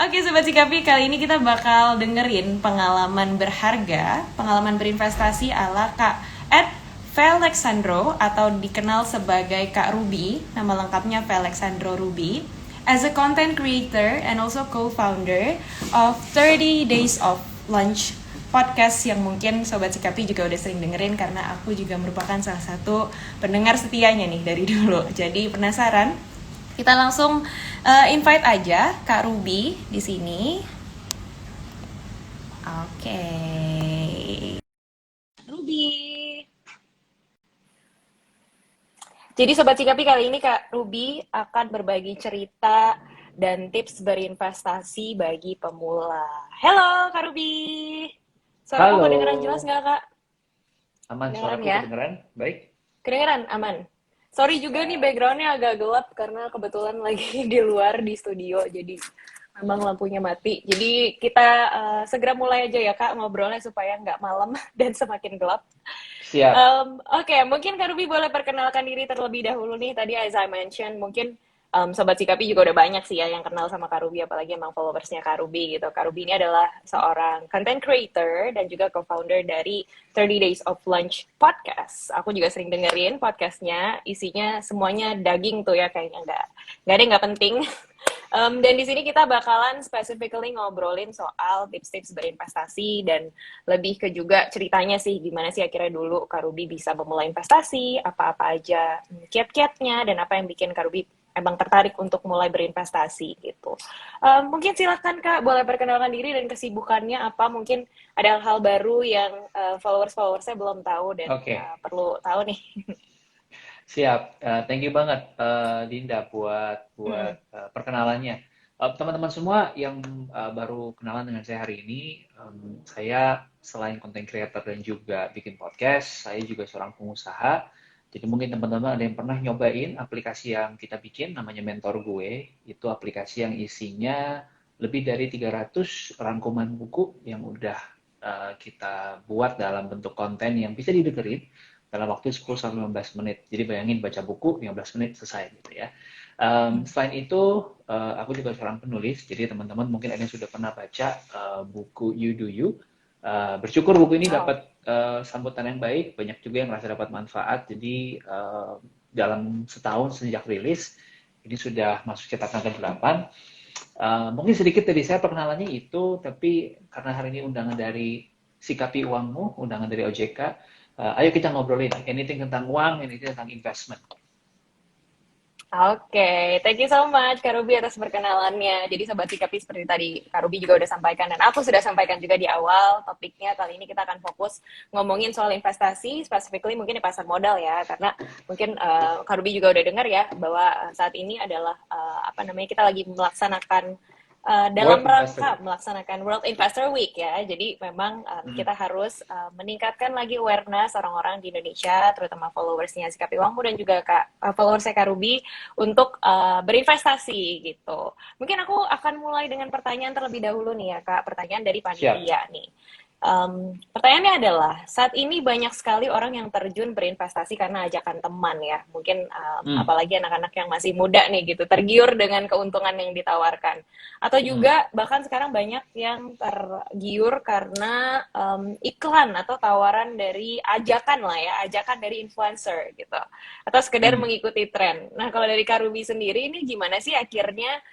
Oke Sobat Cikapi, kali ini kita bakal dengerin pengalaman berharga, pengalaman berinvestasi ala Kak Ed Felixandro atau dikenal sebagai Kak Ruby, nama lengkapnya Felixandro Ruby, as a content creator and also co-founder of 30 Days of Lunch podcast yang mungkin Sobat Cikapi juga udah sering dengerin karena aku juga merupakan salah satu pendengar setianya nih dari dulu. Jadi penasaran? Kita langsung invite aja Kak Ruby di sini. Oke. Ruby. Jadi Sobat Cikapi, kali ini Kak Ruby akan berbagi cerita dan tips berinvestasi bagi pemula. Halo Kak Ruby. Suaraku Halo, kedengeran jelas nggak Kak? aman Kedengeran suaraku ya? kedengeran? Baik. Kedengeran? Aman? Sorry juga nih Siap. backgroundnya agak gelap karena kebetulan lagi di luar di studio, jadi memang lampunya mati. Jadi kita segera mulai aja ya Kak ngobrolnya supaya nggak malam dan semakin gelap. Siap. Oke, mungkin Kak Ruby boleh perkenalkan diri terlebih dahulu nih. Tadi as I mentioned, mungkin Sobat Cikapi juga udah banyak sih ya yang kenal sama Kak Ruby, apalagi emang followersnya Kak Ruby gitu. Kak Ruby ini adalah seorang content creator dan juga co-founder dari 30 Days of Lunch podcast. Aku juga sering dengerin podcastnya, isinya semuanya daging tuh ya, kayaknya nggak ada yang nggak penting. Dan di sini kita bakalan specifically ngobrolin soal tips-tips berinvestasi dan lebih ke juga ceritanya sih gimana sih akhirnya dulu Kak Ruby bisa memulai investasi, apa-apa aja kiat-kiatnya dan apa yang bikin Kak Ruby emang tertarik untuk mulai berinvestasi gitu. Mungkin silakan Kak, boleh perkenalkan diri dan kesibukannya apa, mungkin ada hal-hal baru yang followers-followersnya belum tahu dan Oke, perlu tahu nih. siap. Thank you banget, Dinda, buat Hmm. buat perkenalannya. Teman-teman semua yang baru kenalan dengan saya hari ini, saya selain content creator dan juga bikin podcast, saya juga seorang pengusaha. Jadi mungkin teman-teman ada yang pernah nyobain aplikasi yang kita bikin, namanya Mentor Gue. Itu aplikasi yang isinya lebih dari 300 rangkuman buku yang udah kita buat dalam bentuk konten yang bisa didengerin dalam waktu 10-15 menit. Jadi bayangin baca buku 15 menit selesai gitu ya. Selain itu, aku juga seorang penulis, jadi teman-teman mungkin ada yang sudah pernah baca buku You Do You. Bersyukur buku ini Oh, dapat sambutan yang baik, banyak juga yang merasa dapat manfaat. Jadi dalam setahun sejak rilis, ini sudah masuk cetakan ke-8. Mungkin sedikit dari saya perkenalannya itu, tapi karena hari ini undangan dari Sikapi Uangmu, undangan dari OJK, ayo kita ngobrolin anything tentang uang, anything tentang investment. Oke, thank you so much Kak Ruby atas perkenalannya. Jadi Sobat Cikapi, seperti tadi Kak Ruby juga udah sampaikan dan aku sudah sampaikan juga di awal, topiknya kali ini kita akan fokus ngomongin soal investasi, specifically mungkin di pasar modal ya, karena mungkin Kak Ruby juga udah dengar ya bahwa saat ini adalah apa namanya, kita lagi melaksanakan dalam World Investor rangka Week. melaksanakan World Investor Week ya. Jadi memang kita harus meningkatkan lagi awareness orang-orang di Indonesia, terutama followersnya Sikapi Uangmu dan juga followersnya Kak Ruby untuk berinvestasi gitu. Mungkin aku akan mulai dengan pertanyaan terlebih dahulu nih ya Kak, pertanyaan dari Siap. panitia nih. Pertanyaannya adalah, saat ini banyak sekali orang yang terjun berinvestasi karena ajakan teman ya. Mungkin Hmm. apalagi anak-anak yang masih muda nih gitu, tergiur dengan keuntungan yang ditawarkan. Atau Hmm. juga bahkan sekarang banyak yang tergiur karena iklan atau tawaran dari ajakan lah ya, ajakan dari influencer gitu. Atau sekedar Hmm. mengikuti tren. Nah kalau dari Karubi sendiri ini gimana sih akhirnya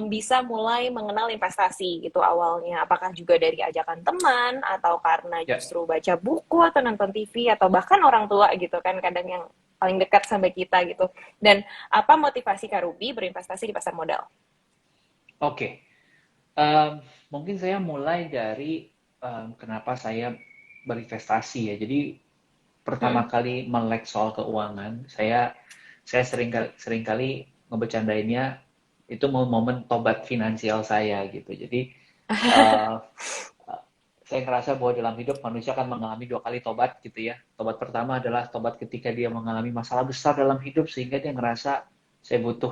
bisa mulai mengenal investasi gitu awalnya? Apakah juga dari ajakan teman atau karena Ya. justru baca buku atau nonton TV atau bahkan orang tua gitu kan kadang yang paling dekat sampai kita gitu. Dan apa motivasi Karubi berinvestasi di pasar modal? Oke. Em, Mungkin saya mulai dari kenapa saya berinvestasi ya. Jadi pertama Hmm. kali melek soal keuangan, saya sering kali ngebecandainnya itu momen tobat finansial saya gitu. Jadi eh, saya ngerasa bahwa dalam hidup manusia akan mengalami 2 kali tobat gitu ya. Tobat pertama adalah tobat ketika dia mengalami masalah besar dalam hidup sehingga dia ngerasa saya butuh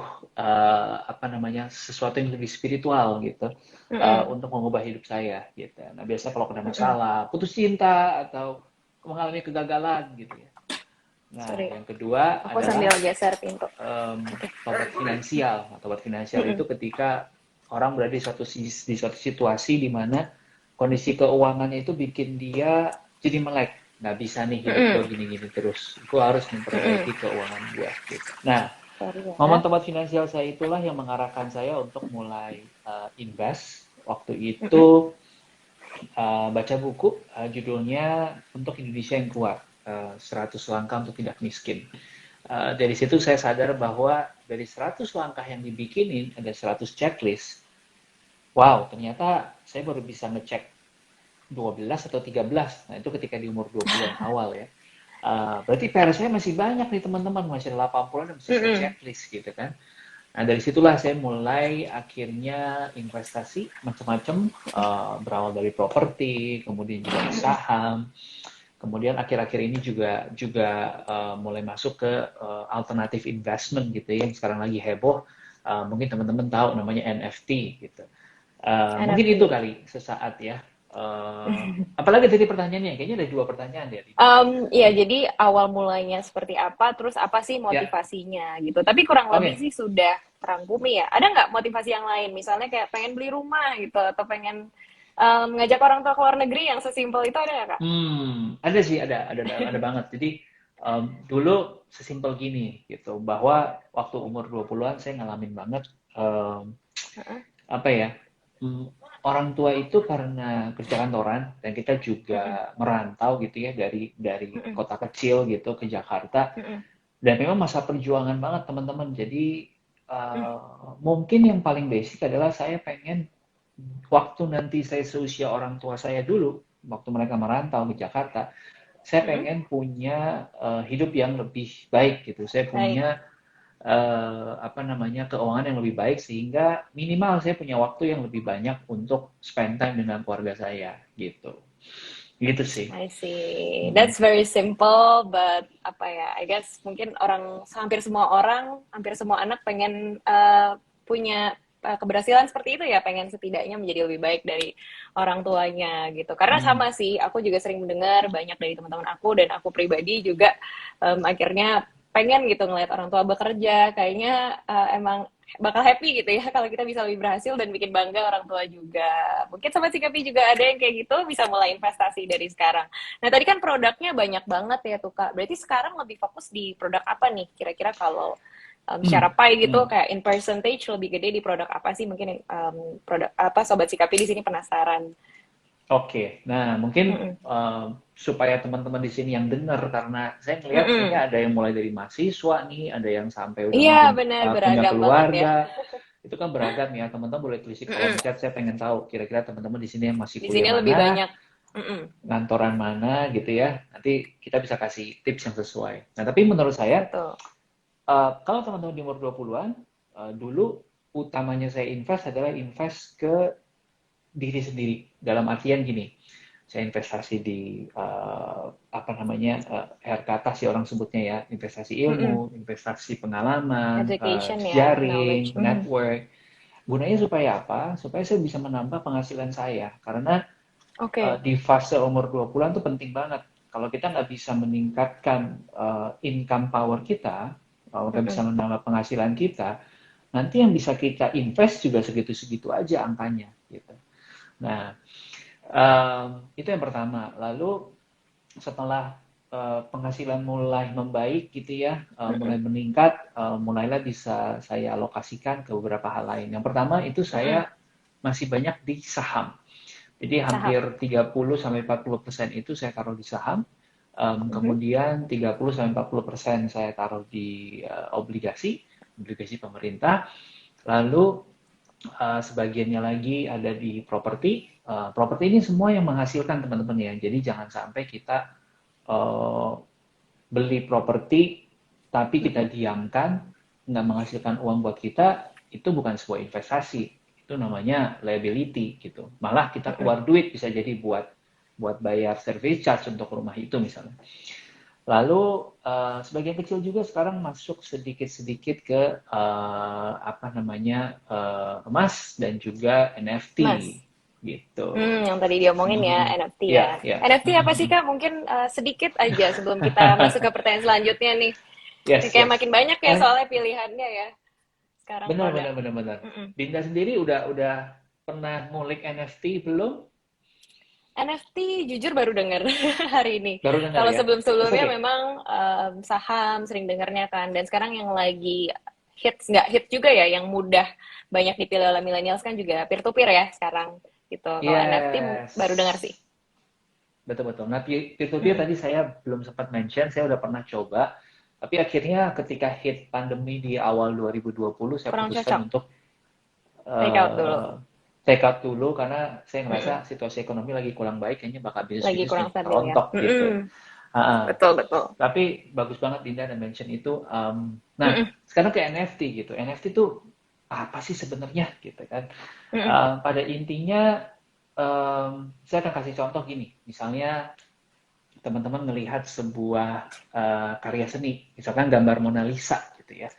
apa namanya sesuatu yang lebih spiritual gitu Mm-mm. untuk mengubah hidup saya gitu. Nah biasanya kalau kena Mm-mm. masalah, putus cinta atau mengalami kegagalan gitu ya. Nah Sorry, yang kedua aku sambil adalah geser pintu. Oke. tobat finansial. Nah, tobat finansial Mm-mm. itu ketika orang berada di suatu situasi di mana kondisi keuangannya itu bikin dia jadi melek, nggak bisa nih hidup gue Mm-mm. gini-gini terus, gue harus Mm-mm. memperbaiki keuangan gue gitu. Nah, Sorry momen ya. tempat finansial saya itulah yang mengarahkan saya untuk mulai invest. Waktu Mm-mm. itu baca buku, judulnya Untuk Indonesia yang Kuat, 100 Langkah untuk Tidak Miskin. Dari situ saya sadar bahwa dari 100 langkah yang dibikinin ada 100 checklist. Wow, ternyata saya baru bisa ngecek 12 atau 13. Nah, itu ketika di umur 20-an awal ya. Berarti PR saya masih banyak nih teman-teman, masih ada 80-an yang mesti saya Mm-mm. checklist gitu kan. Nah, dari situlah saya mulai akhirnya investasi macam-macam, berawal dari properti, kemudian juga di saham, kemudian akhir-akhir ini juga juga mulai masuk ke alternative investment gitu ya, yang sekarang lagi heboh. Mungkin teman-teman tahu namanya NFT gitu. Mungkin itu NFT. kali sesaat ya. Apalagi tadi pertanyaannya, kayaknya ada dua pertanyaan ya. Iya, jadi awal mulanya seperti apa, terus apa sih Ya, motivasinya gitu. Tapi kurang lebih oke. sih sudah terangkumi ya. Ada nggak motivasi yang lain? Misalnya kayak pengen beli rumah gitu, atau pengen ngajak orang tua ke luar negeri yang sesimpel itu ada nggak, Kak? Ada sih, ada banget. Jadi dulu sesimpel gini gitu, bahwa waktu umur 20-an saya ngalamin banget em, Heeh. apa ya? mm, Orang tua itu karena kerja kantoran dan kita Mm-mm. juga merantau gitu ya dari Mm-mm. kota kecil gitu ke Jakarta, Mm-mm. dan memang masa perjuangan banget teman-teman. Jadi Mm. mungkin yang paling basic adalah saya pengen waktu nanti saya seusia orang tua saya dulu, waktu mereka merantau ke Jakarta, saya Mm-mm. pengen punya hidup yang lebih baik gitu. Saya Baik, punya apa namanya, keuangan yang lebih baik sehingga minimal saya punya waktu yang lebih banyak untuk spend time dengan keluarga saya gitu. Gitu sih. I see. Hmm. That's very simple, but apa ya? I guess mungkin hampir semua anak pengen punya keberhasilan seperti itu ya, pengen setidaknya menjadi lebih baik dari orang tuanya gitu. Karena Hmm. sama sih, aku juga sering mendengar banyak dari teman-teman aku dan aku pribadi juga akhirnya pengen gitu ngeliat orang tua bekerja. Kayaknya emang bakal happy gitu ya kalau kita bisa lebih berhasil dan bikin bangga orang tua juga. Mungkin Sobat Sikapi juga ada yang kayak gitu, bisa mulai investasi dari sekarang. Nah, tadi kan produknya banyak banget ya tuh, Kak. Berarti sekarang lebih fokus di produk apa nih? Kira-kira kalau Hmm. secara pie gitu, Hmm. kayak in percentage lebih gede di produk apa sih? Mungkin produk apa Sobat Sikapi di sini penasaran. Oke, nah mungkin Mm-mm. supaya teman-teman di sini yang dengar, karena saya melihat kayaknya Mm-mm. ada yang mulai dari mahasiswa nih, ada yang sampai udah Iya, mungkin benar, punya beragam banget ya. keluarga, itu kan beragam ya. Teman-teman boleh tulis di kolom Mm-mm. chat, saya pengen tahu kira-kira teman-teman di sini yang masih Di kuliah sini lebih mana, banyak. Mm-mm. ngantoran mana gitu ya. Nanti kita bisa kasih tips yang sesuai. Nah, tapi menurut saya, Betul. kalau teman-teman di umur 20-an, dulu utamanya saya invest adalah invest ke diri sendiri. Dalam artian gini, saya investasi di apa namanya, RKT sih orang sebutnya ya, investasi Mm-mm. ilmu, investasi pengalaman, Education ya, knowledge. jejaring, network. Gunanya supaya apa? Supaya saya bisa menambah penghasilan saya. Karena Oke. di fase umur 20-an itu penting banget. Kalau kita nggak bisa meningkatkan income power kita, kalau nggak bisa Mm-mm. menambah penghasilan kita, nanti yang bisa kita invest juga segitu-segitu aja angkanya. Gitu. Nah, itu yang pertama. Lalu setelah penghasilan mulai membaik gitu ya, mulai Mm-mm. meningkat, mulailah bisa saya alokasikan ke beberapa hal lain. Yang pertama itu Mm-mm. saya masih banyak di saham. Jadi hampir Saham. 30-40% itu saya taruh di saham. Mhm. Kemudian 30-40% saya taruh di obligasi pemerintah. Lalu sebagiannya lagi ada di properti. Properti ini semua yang menghasilkan teman-teman ya. Jadi jangan sampai kita uh, beli properti tapi kita Mhm. diamkan, nggak menghasilkan uang buat kita, itu bukan sebuah investasi. Itu namanya liability gitu. Malah kita Mhm. keluar duit bisa jadi buat buat bayar service charge untuk rumah itu misalnya. Lalu sebagian kecil juga sekarang masuk sedikit-sedikit ke apa namanya, emas dan juga NFT Mas. gitu. Yang tadi diomongin ya, Mhm. NFT Ya, ya. ya. NFT apa sih, Mhm. Kak? Mungkin sedikit aja sebelum kita masuk ke pertanyaan selanjutnya nih. Yes, Kayak yes. makin banyak ya Eh, soalnya pilihannya ya sekarang Benar, pada. benar, benar, benar. Mm-mm. Dinda sendiri udah pernah ngulik NFT belum? NFT jujur baru dengar hari ini. Baru dengar Kalau ya? It's sebelum-sebelumnya okay. memang saham sering dengarnya kan. Dan sekarang yang lagi hits nggak hit juga ya, yang mudah banyak dipilih oleh millennials kan juga peer to peer ya sekarang gitu. Kalau NFT baru dengar sih. Yes. Betul, betul. Nah, peer-to-peer Mm-mm. tadi saya belum sempat mention, saya udah pernah coba. Tapi akhirnya ketika hit pandemi di awal 2020, saya Kurang putuskan cocok. untuk Take out dulu. eh take out dulu karena saya Mm-mm. ngerasa situasi ekonomi lagi kurang baik, kayaknya bakal Lagi bisnis-bisnis kurang jadi stabil ya. kerontok gitu. Mm-mm. Ah, Betul, betul. tapi bagus banget Dinda dan mention itu. Nah, Mm-mm. sekarang ke NFT gitu. NFT itu apa sih sebenarnya gitu kan? Mm-mm. Pada intinya, saya akan kasih contoh gini. Misalnya teman-teman melihat sebuah karya seni, misalkan gambar Mona Lisa gitu ya,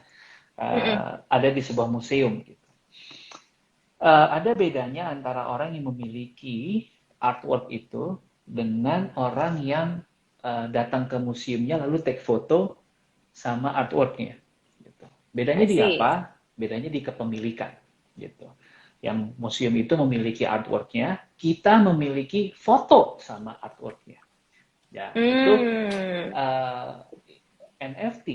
Mm-mm. ada di sebuah museum gitu. Ada bedanya antara orang yang memiliki artwork itu dengan orang yang datang ke museumnya lalu take foto sama artworknya. Gitu. Bedanya I di see. apa? Bedanya di kepemilikan. Gitu. Yang museum itu memiliki artworknya, kita memiliki foto sama artworknya. Ya, itu Hmm. NFT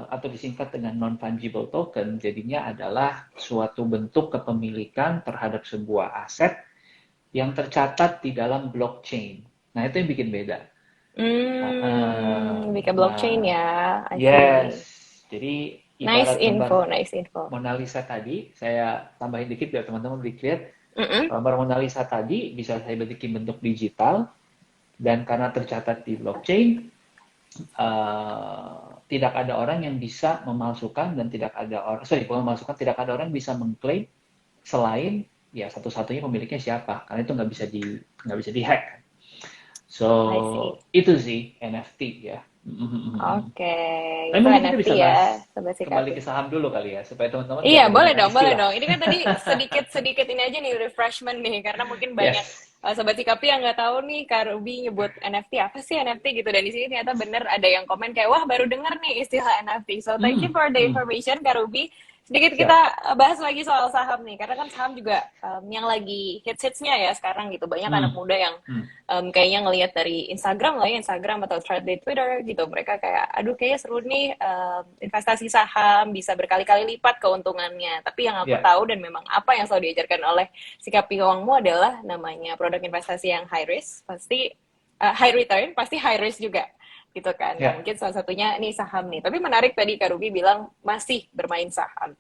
atau disingkat dengan non-fungible token jadinya adalah suatu bentuk kepemilikan terhadap sebuah aset yang tercatat di dalam blockchain. Nah, itu yang bikin beda. Lebih ke blockchain Nah, ya. I yes. see. Jadi Nice ibarat gambar info, nice info. Mona Lisa tadi, saya tambahin dikit biar teman-teman lebih clear. Mm-mm. Gambar Mona Lisa tadi bisa saya bikin bentuk digital dan karena tercatat di blockchain, tidak ada orang yang bisa memalsukan dan tidak ada orang, sorry, bukan memalsukan, tidak ada orang yang bisa mengklaim selain ya satu-satunya pemiliknya siapa, karena itu nggak bisa dihack. So I see. itu sih NFT ya. Oke, Tapi itu mungkin kita NFT bisa ya, bahas Sobat kembali Sikapi. ke saham dulu kali ya, supaya teman-teman biar Iya, boleh mendengarkan dong, boleh istilah. dong. Ini kan tadi sedikit-sedikit ini aja nih, refreshment nih, karena mungkin banyak Yes. Sobat Sikapi yang nggak tahu nih, Kak Ruby nyebut NFT, apa sih NFT gitu. Dan di sini ternyata bener ada yang komen kayak, wah baru denger nih istilah NFT. So, thank you Hmm, for the hmm, information, Kak Ruby. Sedikit kita siap. bahas lagi soal saham nih, karena kan saham juga yang lagi hits-hitsnya ya sekarang gitu. Banyak anak Hmm, muda yang hmm, kayaknya ngelihat dari Instagram lah ya, Instagram atau thread di Twitter gitu. Mereka kayak, aduh kayaknya seru nih investasi saham, bisa berkali-kali lipat keuntungannya. Tapi yang aku ya, tahu dan memang apa yang selalu diajarkan oleh Sikap Uangmu adalah namanya produk investasi yang high risk, pasti high return, pasti high risk juga gitu kan. Nah ya. mungkin salah satunya nih saham nih. Tapi menarik tadi Kak Ruby bilang masih bermain saham.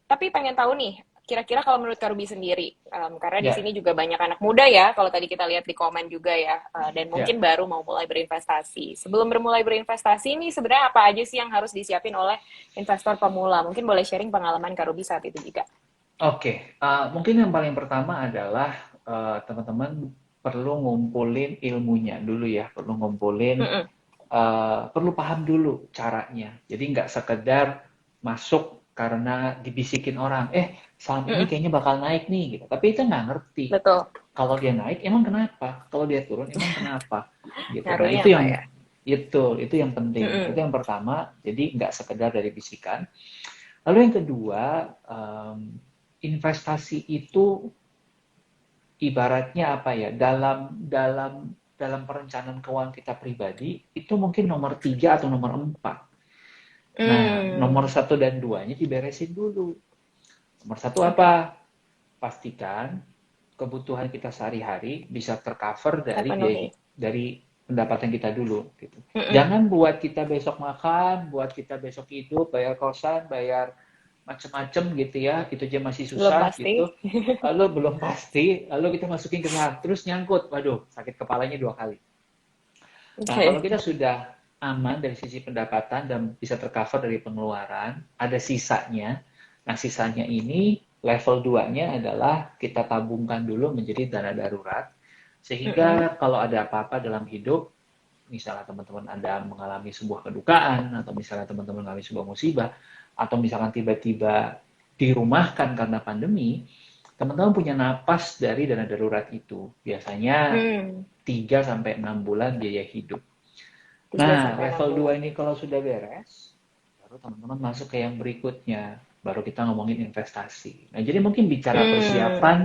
Tapi pengen tahu nih, kira-kira kalau menurut Kak Ruby sendiri, karena di Ya, sini juga banyak anak muda ya, kalau tadi kita lihat di komen juga ya, dan ya. mungkin baru mau mulai berinvestasi. Sebelum bermulai berinvestasi ini sebenarnya apa aja sih yang harus disiapin oleh investor pemula? Mungkin boleh sharing pengalaman Kak Ruby saat itu juga. Oke, mungkin yang paling pertama adalah teman-teman perlu ngumpulin ilmunya dulu ya, perlu ngumpulin, Mm-mm. perlu paham dulu caranya. Jadi nggak sekedar masuk karena dibisikin orang, saham ini Mm-mm. kayaknya bakal naik nih, gitu. Tapi itu nggak ngerti. Betul, Kalau dia naik, emang kenapa? Kalau dia turun, emang kenapa? Gitu. Nah, ngaruhnya itu apa yang ya? itu yang penting. Itu Mm-mm. yang pertama. Jadi nggak sekedar dari bisikan. Lalu yang kedua, investasi itu ibaratnya apa ya? Dalam perencanaan keuangan kita pribadi itu mungkin nomor 3 atau nomor 4. Nah, nomor Hmm, satu dan duanya diberesin dulu. Nomor satu apa? Pastikan kebutuhan kita sehari-hari bisa tercover dari biaya, terpenuhi. dari pendapatan kita dulu gitu. Mm-mm. Jangan buat kita besok makan, buat kita besok hidup, bayar kosan, bayar macem-macem gitu ya, itu aja masih Belum susah pasti. gitu. Lalu belum pasti, lalu kita masukin ke saham, terus nyangkut, waduh, sakit kepalanya 2 kali. Nah, kalau Oke. kita sudah aman dari sisi pendapatan dan bisa tercover dari pengeluaran, ada sisanya. Nah, sisanya ini level 2-nya adalah kita tabungkan dulu menjadi dana darurat. Mm-mm. Sehingga kalau ada apa-apa dalam hidup, misalnya teman-teman Anda mengalami sebuah kedukaan, atau misalnya teman-teman mengalami sebuah musibah, atau misalkan tiba-tiba dirumahkan karena pandemi, teman-teman punya napas dari dana darurat itu. Biasanya Hmm. 3 sampai 6 bulan biaya hidup. tiga Nah, sampai enam level 2 bulan. ini kalau sudah beres, baru teman-teman masuk ke yang berikutnya, baru kita ngomongin investasi. Nah, jadi mungkin bicara Hmm, persiapan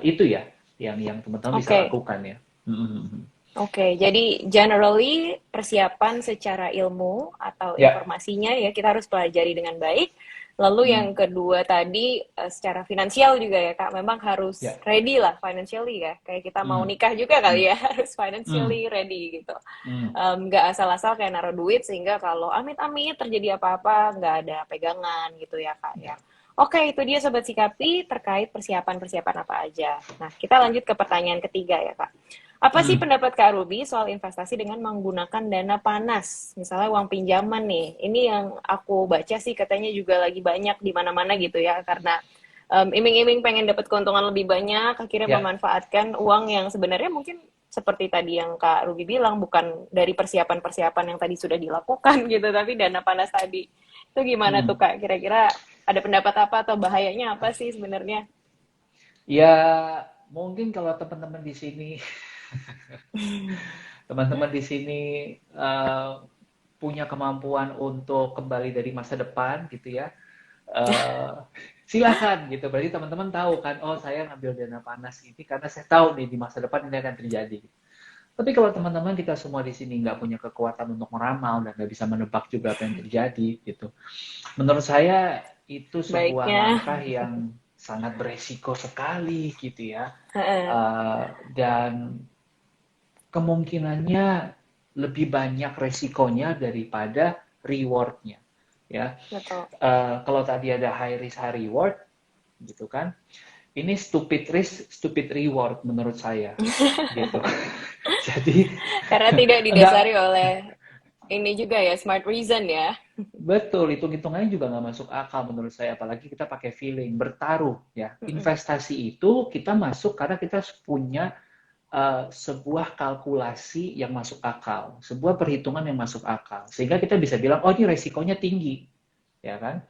itu ya, yang teman-teman bisa oke. lakukan ya. Mm-mm. Oke, jadi generally persiapan secara ilmu atau Ya, informasinya ya kita harus pelajari dengan baik. Lalu mm, yang kedua tadi secara finansial juga ya Kak, memang harus ya, ready lah financially ya. Kayak kita mau mm, nikah juga kali mm, ya, harus mm, financially ready gitu. mm, Nggak asal-asal kayak naruh duit sehingga kalau amit-amit terjadi apa-apa nggak ada pegangan gitu ya Kak ya. ya. Oke, itu dia Sobat Sikapi terkait persiapan-persiapan apa aja. Nah, kita lanjut ke pertanyaan ketiga ya Kak. Apa sih Mm, pendapat Kak Ruby soal investasi dengan menggunakan dana panas? Misalnya uang pinjaman nih. Ini yang aku baca sih katanya juga lagi banyak di mana-mana gitu ya. Karena iming-iming pengen dapat keuntungan lebih banyak, akhirnya ya. memanfaatkan uang yang sebenarnya mungkin seperti tadi yang Kak Ruby bilang, bukan dari persiapan-persiapan yang tadi sudah dilakukan gitu, tapi dana panas tadi. Itu gimana tuh Mm. Kak? Kira-kira ada pendapat apa atau bahayanya apa sih sebenarnya? Ya, mungkin kalau teman-teman di sini, teman-teman di sini eh, punya kemampuan untuk kembali dari masa depan gitu ya, eh, silakan gitu. Berarti teman-teman tahu kan, oh saya ngambil dana panas ini karena saya tahu nih di masa depan ini akan terjadi. Tapi kalau teman-teman kita semua di sini nggak punya kekuatan untuk meramal dan nggak bisa menebak juga apa yang terjadi gitu, menurut saya itu sebuah Baiknya, langkah yang sangat beresiko sekali gitu ya. Dan kemungkinannya lebih banyak resikonya daripada rewardnya ya. betul. Kalau tadi ada high risk high reward gitu kan, ini stupid risk stupid reward menurut saya gitu. Jadi Karena tidak enggak, didasari oleh ini juga ya, smart reason ya. betul, hitung-hitungannya juga nggak masuk akal menurut saya, apalagi kita pakai feeling bertaruh ya. Mm-mm. Investasi itu kita masuk karena kita punya sebuah kalkulasi yang masuk akal, sebuah perhitungan yang masuk akal, sehingga kita bisa bilang, oh ini resikonya tinggi, ya kan?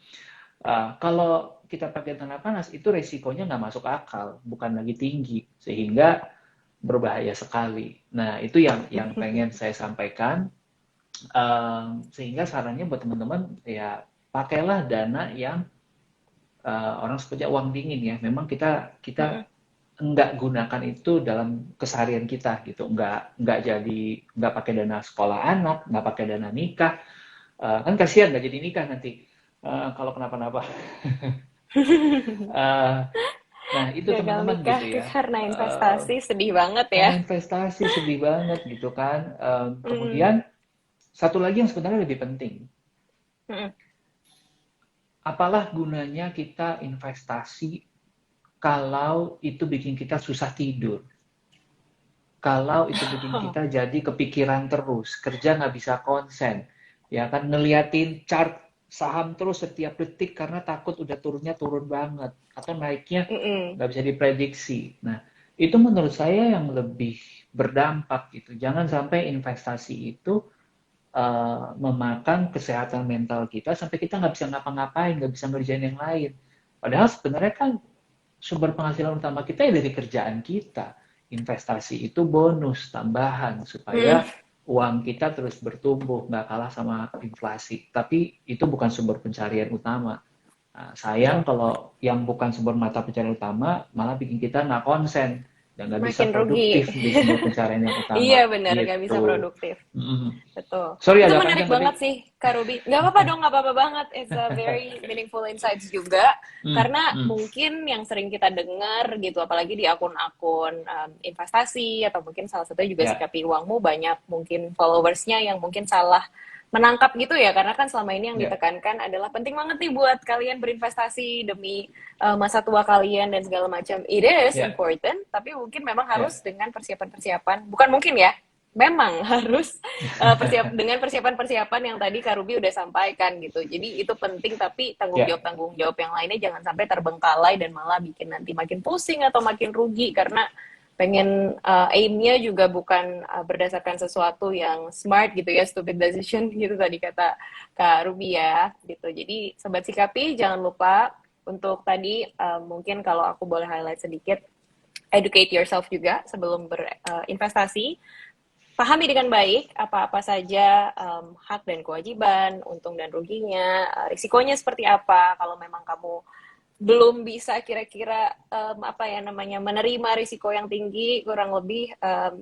Kalau kita pakai dana panas, itu resikonya nggak masuk akal, bukan lagi tinggi, sehingga berbahaya sekali. Nah, itu yang pengen saya sampaikan. Sehingga sarannya buat teman-teman, ya pakailah dana yang orang sebutnya uang dingin ya. Memang kita kita Mm-mm. nggak gunakan itu dalam keseharian kita gitu, nggak jadi, nggak pakai dana sekolah anak, nggak pakai dana nikah. Kan kasihan nggak jadi nikah nanti kalau kenapa-napa. Uh, nah itu Gagal teman-teman nikah gitu ya. karena Uh, investasi sedih banget ya. karena investasi sedih banget gitu kan. Mm-mm. Kemudian satu lagi yang sebenarnya lebih penting, Mm-mm. apalah gunanya kita investasi kalau itu bikin kita susah tidur, kalau itu bikin kita jadi kepikiran terus, kerja nggak bisa konsen, ya kan, ngeliatin chart saham terus setiap detik karena takut udah turunnya turun banget, atau naiknya Mm-mm. nggak bisa diprediksi. Nah, itu menurut saya yang lebih berdampak gitu. Jangan sampai investasi itu memakan kesehatan mental kita sampai kita nggak bisa ngapa-ngapain, nggak bisa ngerjain yang lain. Padahal sebenarnya kan sumber penghasilan utama kita ya dari kerjaan kita. Investasi itu bonus tambahan Mm. supaya uang kita terus bertumbuh, nggak kalah sama inflasi. Tapi itu bukan sumber pencarian utama. Nah, sayang Betul. kalau yang bukan sumber mata pencarian utama malah bikin kita nggak konsen dan nggak bisa Makin rugi. produktif di sumber pencarian yang Iya utama benar, nggak bisa gitu. produktif. Mm-mm. Betul. Sorry Itu agak menarik panjang banget tapi sih, Kak Ruby. Nggak apa-apa dong, nggak apa-apa banget. It's a very meaningful insights juga. mm, Karena mm, mungkin yang sering kita dengar gitu, apalagi di akun-akun investasi, atau mungkin salah satunya juga ya, Sikapi Uangmu, banyak mungkin followersnya yang mungkin salah menangkap gitu ya. Karena kan selama ini yang ya, ditekankan adalah penting banget nih buat kalian berinvestasi demi masa tua kalian dan segala macam. It is ya, important, tapi mungkin memang harus ya. dengan persiapan-persiapan. Bukan mungkin ya, memang harus dengan persiapan-persiapan yang tadi Kak Ruby udah sampaikan gitu. Jadi itu penting, tapi Ya, tanggung jawab yang lainnya jangan sampai terbengkalai dan malah bikin nanti makin pusing atau makin rugi karena pengen aimnya juga bukan berdasarkan sesuatu yang smart gitu ya, stupid decision gitu tadi kata Kak Ruby ya gitu. Jadi sobat Sikapi jangan lupa untuk tadi mungkin kalau aku boleh highlight sedikit, educate yourself juga sebelum berinvestasi. pahami dengan baik apa-apa saja hak dan kewajiban, untung dan ruginya, risikonya seperti apa. Kalau memang kamu belum bisa kira-kira apa ya namanya menerima risiko yang tinggi, kurang lebih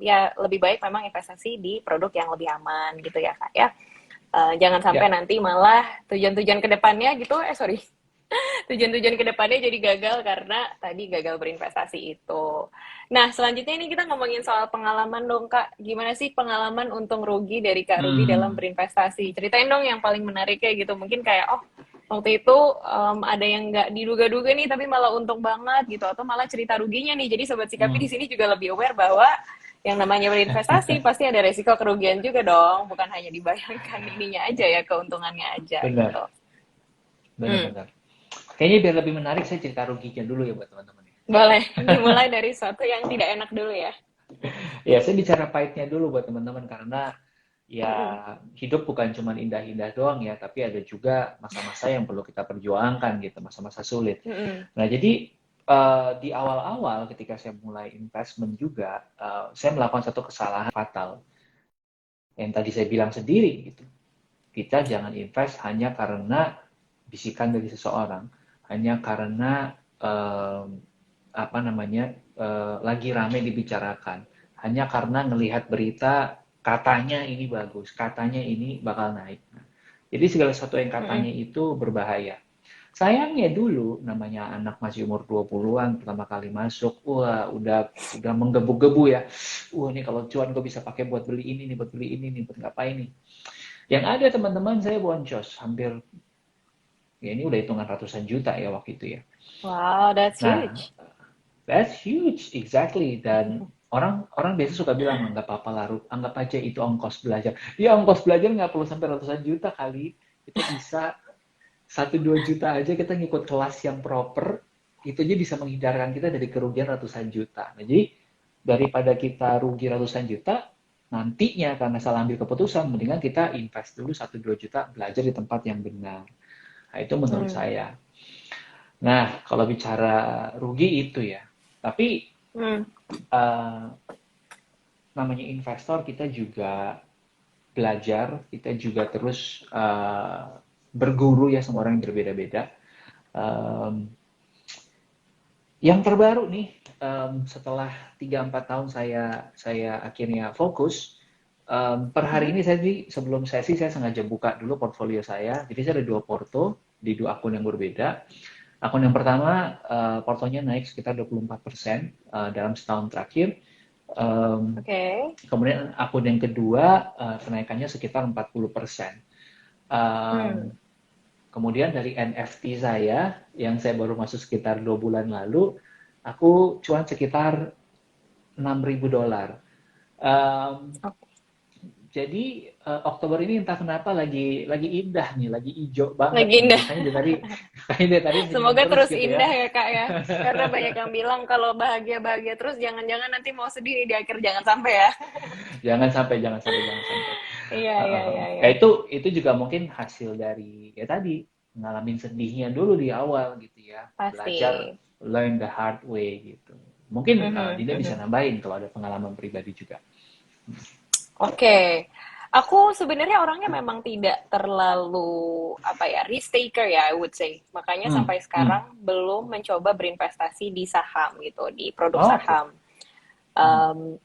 ya lebih baik memang investasi di produk yang lebih aman gitu ya Kak ya. Jangan sampai Ya, nanti malah tujuan-tujuan kedepannya gitu, sorry, tujuan-tujuan kedepannya jadi gagal karena tadi gagal berinvestasi itu. Nah, selanjutnya ini kita ngomongin soal pengalaman dong, Kak. Gimana sih pengalaman untung rugi dari Kak Ruby dalam hmm, berinvestasi? Ceritain dong yang paling menarik kayak gitu. Mungkin kayak, oh, waktu itu ada yang nggak diduga-duga nih, tapi malah untung banget gitu. Atau malah cerita ruginya nih. Jadi Sobat Sikapi di hmm, sini juga lebih aware bahwa yang namanya berinvestasi pasti ada resiko kerugian juga dong. Bukan hanya dibayangkan ininya aja ya, keuntungannya aja gitu. benar, Hmm. benar-benar. Kayaknya biar lebih menarik saya cerita ruginya dulu ya buat teman-teman ya. Boleh dimulai dari sesuatu yang tidak enak dulu ya. Ya, saya bicara pahitnya dulu buat teman-teman karena ya Mm-mm. hidup bukan cuma indah-indah doang ya, tapi ada juga masa-masa yang perlu kita perjuangkan gitu, masa-masa sulit. Mm-mm. Nah, jadi di awal-awal ketika saya mulai investment juga, saya melakukan satu kesalahan fatal yang tadi saya bilang sendiri gitu. Kita jangan invest hanya karena bisikan dari seseorang, hanya karena apa namanya lagi rame dibicarakan, hanya karena ngelihat berita katanya ini bagus, katanya ini bakal naik. Jadi segala sesuatu yang katanya Mm-mm. itu berbahaya. Sayangnya dulu namanya anak masih umur 20-an pertama kali masuk, wah udah menggebu-gebu ya. Wah ini kalau cuan gue bisa pakai buat beli ini nih, buat beli ini nih, buat ngapain nih. Yang ada teman-teman saya boncos hampir ya ini udah hitungan ratusan juta ya waktu itu ya. Wow, that's Nah, huge. that's huge, exactly. Dan orang orang biasa suka bilang nggak apa-apa lah, anggap aja itu ongkos belajar. Ya ongkos belajar nggak perlu sampai ratusan juta kali. Kita bisa 1-2 juta aja kita ngikut kelas yang proper, itu aja bisa menghindarkan kita dari kerugian ratusan juta. Nah, jadi daripada kita rugi ratusan juta, nantinya karena salah ambil keputusan, mendingan kita invest dulu 1-2 juta belajar di tempat yang benar. Nah, itu menurut Hmm. saya. Nah, kalau bicara rugi itu ya. Tapi Hmm. eh, namanya investor kita juga belajar, kita juga terus berguru ya sama orang yang berbeda-beda. Um, yang terbaru nih, setelah 3-4 tahun saya akhirnya fokus, per hari Hmm. ini saya sih sebelum sesi saya sengaja buka dulu portfolio saya. Jadi saya ada 2 porto di 2 akun yang berbeda. Akun yang pertama portonya naik sekitar 24% dalam setahun terakhir. Um, Oke. Kemudian akun yang kedua kenaikannya sekitar 40%. Hmm. Um, Kemudian dari NFT saya, yang saya baru masuk sekitar 2 bulan lalu, aku cuan sekitar $6.000. Um, Oke. jadi Oktober ini entah kenapa lagi indah nih, lagi hijau banget Lagi nih. indah. Makanya dari tadi, kayaknya dari tadi senyum Semoga terus terus gitu indah ya. ya Kak ya. Karena banyak yang bilang kalau bahagia-bahagia terus jangan-jangan nanti mau sedih di akhir, jangan sampai ya. Jangan sampai, jangan sampai, jangan sampai. Iya, iya, iya, iya. Ya itu juga mungkin hasil dari ya tadi ngalamin sedihnya dulu di awal gitu ya, Pasti. belajar learn the hard way gitu. Mungkin Mhm, Dinda bisa mhm. nambahin kalau ada pengalaman pribadi juga. Oke. Aku sebenarnya orangnya memang tidak terlalu apa ya, risk taker ya, I would say. Makanya Hmm, sampai hmm. sekarang belum mencoba berinvestasi di saham gitu, di produk Oh, oke. saham. Hmm.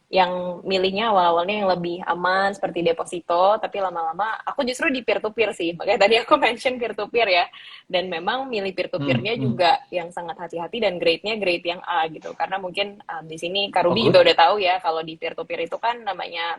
Yang milihnya awal-awalnya yang lebih aman seperti deposito, tapi lama-lama aku justru di peer to peer sih. Makanya tadi aku mention peer to peer ya. Dan memang milih peer to Hmm, peernya hmm. juga yang sangat hati-hati dan grade-nya grade yang A gitu. Karena mungkin di sini Kak Oh, Ruby juga good. udah tahu ya kalau di peer to peer itu kan namanya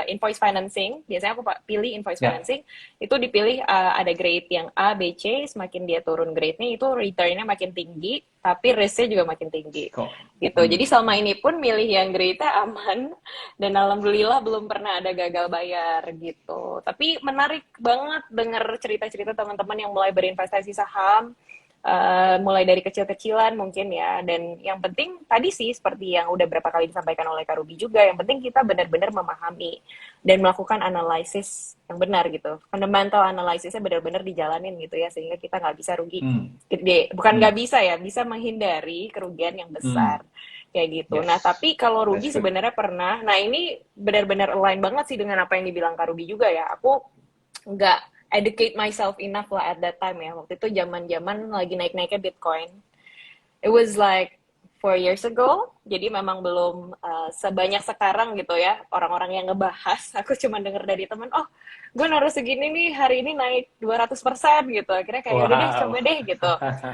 invoice financing. Biasanya aku pilih invoice Ya. financing, itu dipilih ada grade yang A, B, C, semakin dia turun grade-nya itu return-nya makin tinggi, tapi risk-nya juga makin tinggi Kok. gitu. Jadi Hmm, selama hmm. ini pun milih yang grade aman dan alhamdulillah belum pernah ada gagal bayar gitu. Tapi menarik banget dengar cerita-cerita teman-teman yang mulai berinvestasi saham, mulai dari kecil-kecilan mungkin ya. Dan yang penting tadi sih seperti yang udah berapa kali disampaikan oleh Kak Ruby juga, yang penting kita benar-benar memahami dan melakukan analisis yang benar gitu. Fundamental analisisnya benar-benar dijalanin gitu ya, sehingga kita nggak bisa rugi Hmm, gede. Bukan nggak hmm, bisa ya, bisa menghindari kerugian yang hmm. besar. kayak gitu. Nah, Yes, tapi kalau that's Ruby good. sebenarnya pernah, nah ini benar-benar align banget sih dengan apa yang dibilang Kak Ruby juga ya. Aku nggak educate myself enough lah at that time ya. Waktu itu zaman-zaman lagi naik-naiknya Bitcoin. It was like 4 years ago, jadi memang belum sebanyak sekarang gitu ya orang-orang yang ngebahas. Aku cuma denger dari temen, oh gue naruh segini nih hari ini naik 200% gitu. Akhirnya kayak udah deh coba Wow. deh gitu.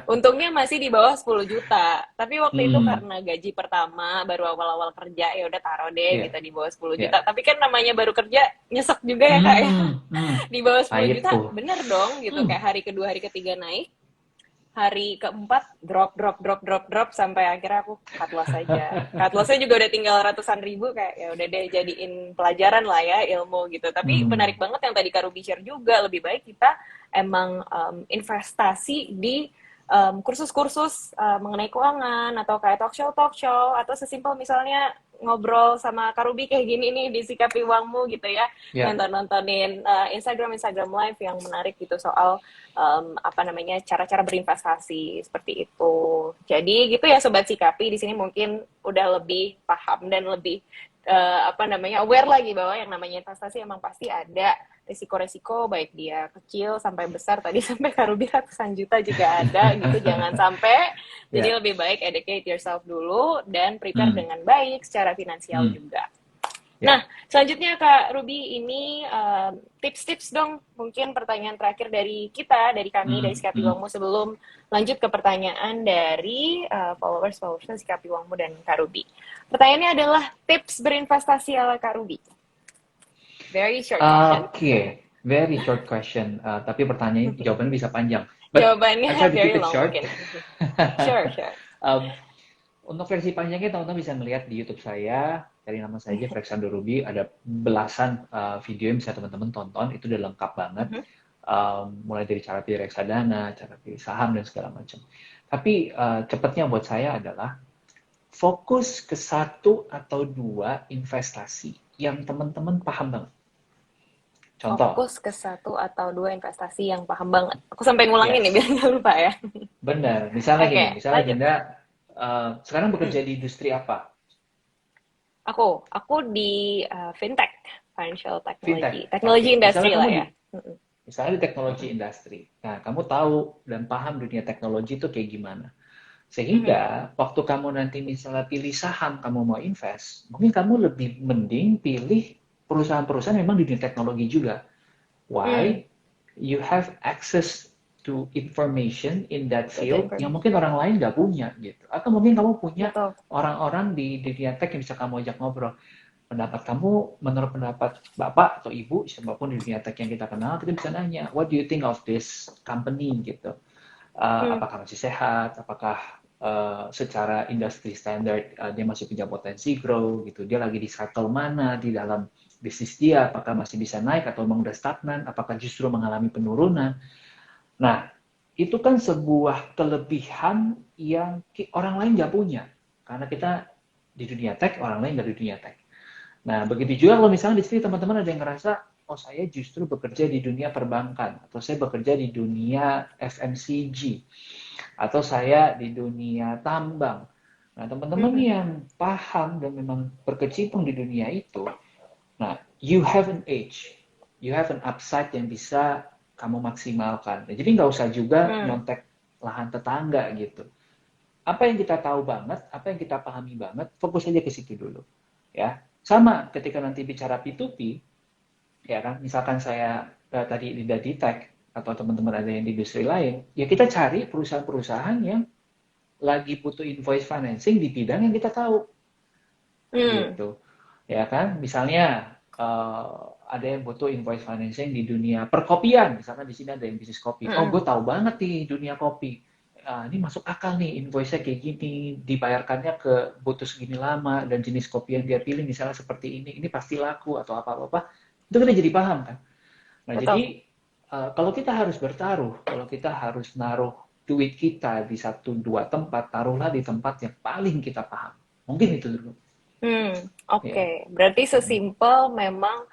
Untungnya masih di bawah 10 juta. Tapi waktu itu Hmm, karena gaji pertama baru awal-awal kerja ya udah taruh deh ya, gitu di bawah 10 ya. juta. Tapi kan namanya baru kerja nyesek juga ya kak ya. Di bawah 10 Pahit juta tuh. bener dong gitu. Hmm, Kayak hari kedua hari ketiga naik, hari keempat drop sampai akhirnya aku cut loss aja. Cut lossnya juga udah tinggal ratusan ribu, kayak ya udah deh jadiin pelajaran lah ya ilmu gitu. Tapi hmm, menarik banget yang tadi Kak Ruby share juga, lebih baik kita emang investasi di kursus-kursus mengenai keuangan atau kayak talk show atau sesimpel misalnya ngobrol sama Kak Ruby kayak gini nih di Sikapi Uangmu gitu ya, ya, nontonin Instagram live yang menarik gitu soal apa namanya cara-cara berinvestasi seperti itu. Jadi gitu ya sobat Sikapi, di sini mungkin udah lebih paham dan lebih apa namanya aware lagi bahwa yang namanya investasi emang pasti ada resiko-resiko, baik dia kecil sampai besar, tadi sampai Karubi ratusan juta juga ada gitu. Jangan sampai, ya. jadi lebih baik educate yourself dulu dan prepare Hmm, dengan baik secara finansial hmm, juga. Nah, ya. selanjutnya Kak Ruby, ini tips-tips dong, mungkin pertanyaan terakhir dari kita, dari kami, dari Hmm, Sikapi hmm. Uangmu, sebelum lanjut ke pertanyaan dari followers Sikapi Uangmu dan Kak Ruby. Pertanyaannya adalah tips berinvestasi ala Kak Ruby. Very short question. Oke, very short question. Tapi pertanyaan jawabannya bisa panjang. But I try Jawabannya to keep very it long short. mungkin. Sure, sure. Um, untuk versi panjangnya teman-teman bisa melihat di YouTube saya, cari nama saya aja Alexander Ruby, ada belasan video yang bisa teman-teman tonton, itu udah lengkap banget. Mulai dari cara pilih reksadana, cara pilih saham dan segala macam. Tapi cepatnya buat saya adalah fokus ke satu atau dua investasi yang teman-teman paham banget. Contoh, Fokus ke satu atau dua investasi yang paham banget. Aku sampai ngulangin nih biar yes, nggak lupa ya. benar. Misalnya Oke, gini, misalnya lanjut. Dinda sekarang Hmm. bekerja di industri apa? Aku di fintech, financial technology, Fintech. technology Oke, industry lah ya. misalnya di teknologi industri. Nah, kamu tahu dan paham dunia teknologi itu kayak gimana. Sehingga waktu kamu nanti misalnya pilih saham, kamu mau invest, mungkin kamu lebih mending pilih perusahaan-perusahaan memang di dunia teknologi juga. Hmm, Why? You have access to information in that data field yang information. mungkin orang lain nggak punya gitu. Atau mungkin kamu punya Betul. orang-orang di dunia tech yang bisa kamu ajak ngobrol. Pendapat kamu, menurut pendapat Bapak atau Ibu, siapapun di dunia tech yang kita kenal, kita bisa nanya, what do you think of this company gitu. Hmm, Apakah masih sehat, apakah secara industri standar dia masih punya potensi grow gitu, dia lagi di cycle mana di dalam bisnis dia, apakah masih bisa naik atau memang udah stagnan, apakah justru mengalami penurunan. Nah, itu kan sebuah kelebihan yang orang lain nggak punya, karena kita di dunia tech, orang lain nggak di dunia tech. Nah, begitu juga kalau misalnya di sini teman-teman ada yang ngerasa, oh saya justru bekerja di dunia perbankan, atau saya bekerja di dunia FMCG, atau saya di dunia tambang. Nah, teman-teman mhm, yang paham dan memang berkecimpung di dunia itu, nah, you have an edge, you have an upside yang bisa kamu maksimalkan. Nah, jadi nggak usah juga hmm, nyontek lahan tetangga gitu. Apa yang kita tahu banget, apa yang kita pahami banget, fokus aja ke situ dulu. Ya, sama ketika nanti bicara P2P, ya kan, misalkan saya tadi di Tech atau teman-teman ada yang di industri lain, ya kita cari perusahaan-perusahaan yang lagi butuh invoice financing di bidang yang kita tahu, hmm, gitu. Ya kan, misalnya ada yang butuh invoice financing di dunia perkopian, misalkan di sini ada yang bisnis kopi. Oh, hmm, gue tahu banget nih dunia kopi. Ini masuk akal nih, invoice-nya kayak gini, dibayarkannya ke butuh segini lama, dan jenis kopi yang dia pilih misalnya seperti ini pasti laku atau apa-apa. Itu kita jadi paham kan. Nah, betul. jadi kalau kita harus bertaruh, kalau kita harus naruh duit kita di satu dua tempat, taruhlah di tempat yang paling kita paham. Mungkin itu dulu. Hmm, Ya. oke. Berarti sesimpel memang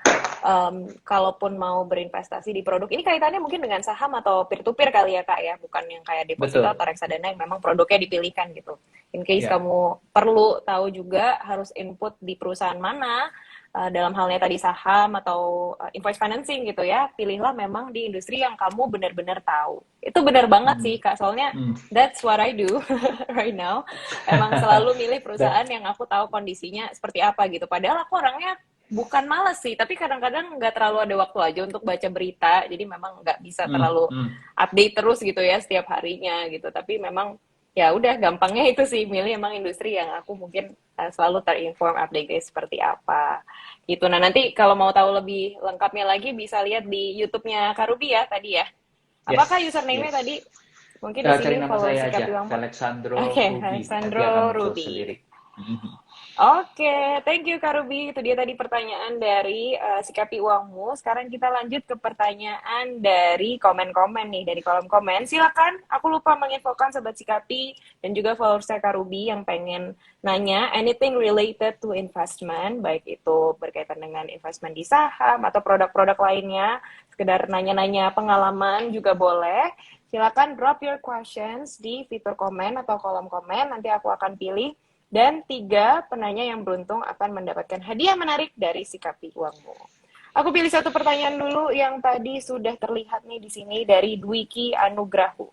kalaupun mau berinvestasi di produk ini kaitannya mungkin dengan saham atau peer to peer kali ya Kak ya, bukan yang kayak deposito Betul. atau reksadana yang memang produknya dipilihkan gitu. In case Ya, kamu perlu tahu juga harus input di perusahaan mana, dalam halnya tadi saham atau invoice financing gitu ya, pilihlah memang di industri yang kamu benar-benar tahu. Itu benar banget hmm, sih Kak, soalnya hmm. that's what I do right now. Emang selalu milih Dan perusahaan yang aku tahu kondisinya seperti apa gitu. Padahal aku orangnya bukan males sih, tapi kadang-kadang nggak terlalu ada waktu aja untuk baca berita, jadi memang nggak bisa terlalu update terus gitu ya setiap harinya gitu. Tapi memang ya udah gampangnya itu sih milih emang industri yang aku mungkin selalu terinform update seperti apa gitu. Nah nanti kalau mau tahu lebih lengkapnya lagi bisa lihat di YouTube-nya Karubi ya tadi ya. Apakah yes, username-nya yes. tadi? Mungkin di Cari sini nama followers saya Sikapi aja, Wangpo. Alexandro Oke, Ruby. Nanti akan Alexandro muncul Ruby. sendiri. Mhm. Oke, thank you Kak Ruby. Itu dia tadi pertanyaan dari Sikapi Uangmu. Sekarang kita lanjut ke pertanyaan dari komen-komen nih, dari kolom komen. Silakan, aku lupa menginfokan Sobat Sikapi dan juga followers Kak Ruby yang pengen nanya anything related to investment, baik itu berkaitan dengan investment di saham atau produk-produk lainnya, sekedar nanya-nanya pengalaman juga boleh. Silakan drop your questions di fitur komen atau kolom komen, nanti aku akan pilih dan 3 penanya yang beruntung akan mendapatkan hadiah menarik dari Sikapi Uangmu. Aku pilih satu pertanyaan dulu yang tadi sudah terlihat nih di sini dari Dwiki Anugrahu.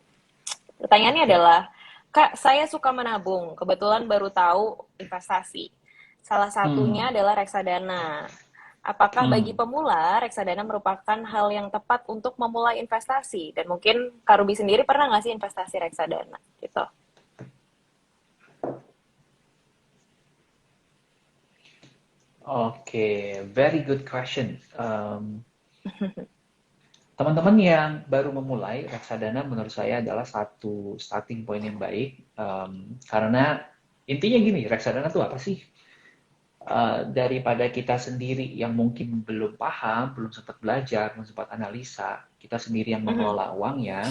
Pertanyaannya adalah, Kak, saya suka menabung. Kebetulan baru tahu investasi. Salah satunya Hmm. adalah reksadana. Apakah bagi Hmm. pemula, reksadana merupakan hal yang tepat untuk memulai investasi? Dan mungkin Kak Ruby sendiri pernah nggak sih investasi reksadana? Gitu. Oke, very good question. Teman-teman yang baru memulai, reksadana menurut saya adalah satu starting point yang baik. Karena intinya gini, reksadana itu apa sih? Daripada kita sendiri yang mungkin belum paham, belum sempat belajar, belum sempat analisa, kita sendiri yang mengelola uangnya,